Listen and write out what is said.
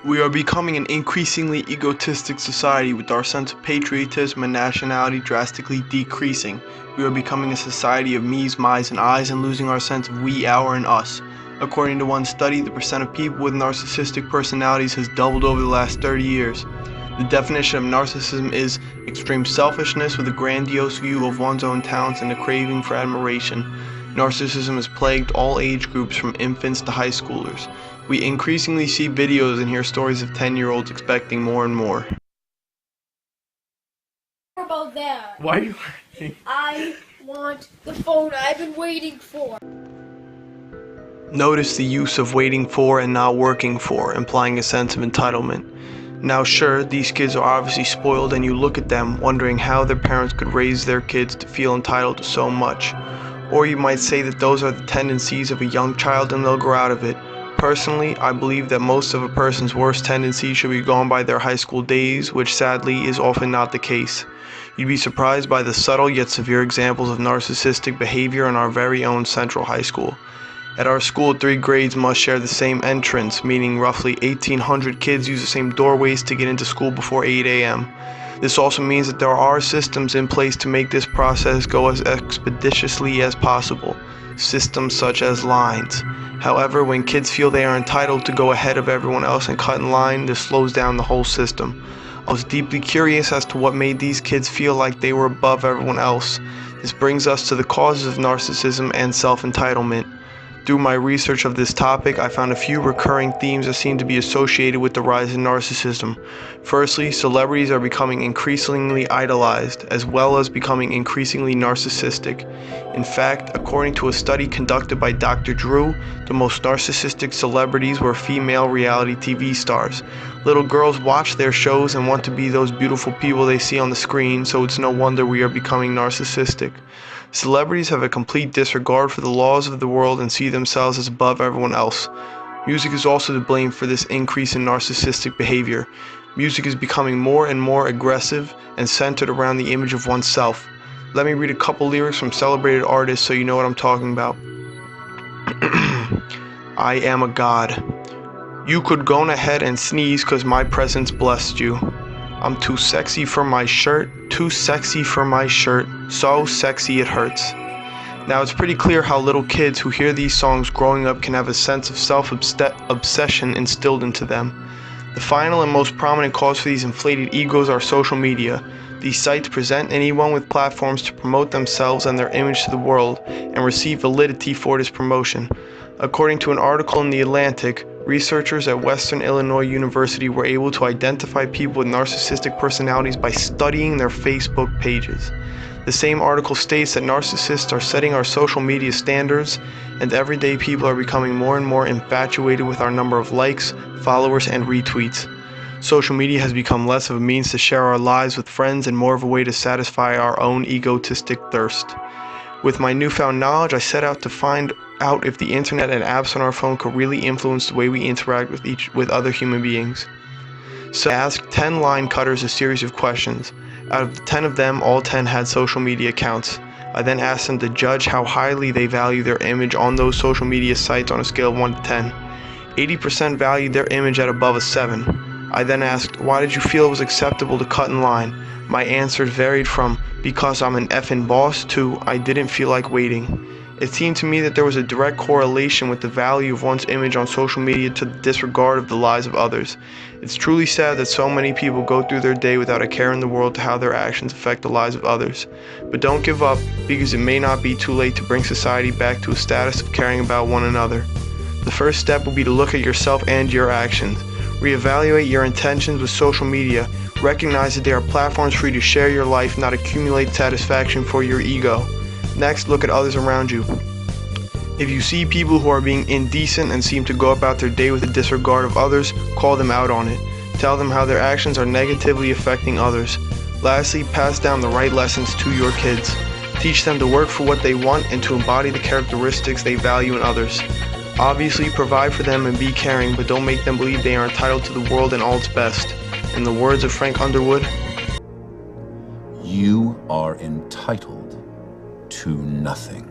We are becoming an increasingly egotistic society with our sense of patriotism and nationality drastically decreasing. We are becoming a society of me's, my's, and I's and losing our sense of we, our, and us. According to one study, the percent of people with narcissistic personalities has doubled over the last 30 years. The definition of narcissism is extreme selfishness with a grandiose view of one's own talents and a craving for admiration. Narcissism has plagued all age groups from infants to high schoolers. We increasingly see videos and hear stories of 10-year-olds expecting more and more. About that. Why are you laughing? I want the phone I've been waiting for. Notice the use of waiting for and not working for, implying a sense of entitlement. Now sure, these kids are obviously spoiled and you look at them wondering how their parents could raise their kids to feel entitled to so much. Or you might say that those are the tendencies of a young child and they'll grow out of it. Personally, I believe that most of a person's worst tendencies should be gone by their high school days, which sadly is often not the case. You'd be surprised by the subtle yet severe examples of narcissistic behavior in our very own central high school. At our school, 3 grades must share the same entrance, meaning roughly 1,800 kids use the same doorways to get into school before 8 a.m. This also means that there are systems in place to make this process go as expeditiously as possible. Systems such as lines. However, when kids feel they are entitled to go ahead of everyone else and cut in line, this slows down the whole system. I was deeply curious as to what made these kids feel like they were above everyone else. This brings us to the causes of narcissism and self-entitlement. Through my research of this topic, I found a few recurring themes that seem to be associated with the rise in narcissism. Firstly, celebrities are becoming increasingly idolized, as well as becoming increasingly narcissistic. In fact, according to a study conducted by Dr. Drew, the most narcissistic celebrities were female reality TV stars. Little girls watch their shows and want to be those beautiful people they see on the screen, so it's no wonder we are becoming narcissistic. Celebrities have a complete disregard for the laws of the world and see themselves as above everyone else. Music is also to blame for this increase in narcissistic behavior. Music is becoming more and more aggressive and centered around the image of oneself. Let me read a couple lyrics from celebrated artists so you know what I'm talking about. I am a god. You could go ahead and sneeze 'cause my presence blessed you. I'm too sexy for my shirt, too sexy for my shirt, so sexy it hurts. Now it's pretty clear how little kids who hear these songs growing up can have a sense of self-obsession instilled into them. The final and most prominent cause for these inflated egos are social media. These sites present anyone with platforms to promote themselves and their image to the world and receive validity for this promotion. According to an article in The Atlantic, researchers at Western Illinois University were able to identify people with narcissistic personalities by studying their Facebook pages. The same article states that narcissists are setting our social media standards, and everyday people are becoming more and more infatuated with our number of likes, followers, and retweets. Social media has become less of a means to share our lives with friends and more of a way to satisfy our own egotistic thirst. With my newfound knowledge, I set out to find out if the internet and apps on our phone could really influence the way we interact with other human beings. So I asked 10 line cutters a series of questions. Out of the 10 of them, all 10 had social media accounts. I then asked them to judge how highly they value their image on those social media sites on a scale of 1 to 10. 80% valued their image at above a 7. I then asked, why did you feel it was acceptable to cut in line? My answers varied from, because I'm an effing boss, to, I didn't feel like waiting. It seemed to me that there was a direct correlation with the value of one's image on social media to the disregard of the lives of others. It's truly sad that so many people go through their day without a care in the world to how their actions affect the lives of others. But don't give up, because it may not be too late to bring society back to a status of caring about one another. The first step will be to look at yourself and your actions. Reevaluate your intentions with social media. Recognize that they are platforms for you to share your life, not accumulate satisfaction for your ego. Next, look at others around you. If you see people who are being indecent and seem to go about their day with a disregard of others, call them out on it. Tell them how their actions are negatively affecting others. Lastly, pass down the right lessons to your kids. Teach them to work for what they want and to embody the characteristics they value in others. Obviously, provide for them and be caring, but don't make them believe they are entitled to the world and all its best. In the words of Frank Underwood, you are entitled to nothing.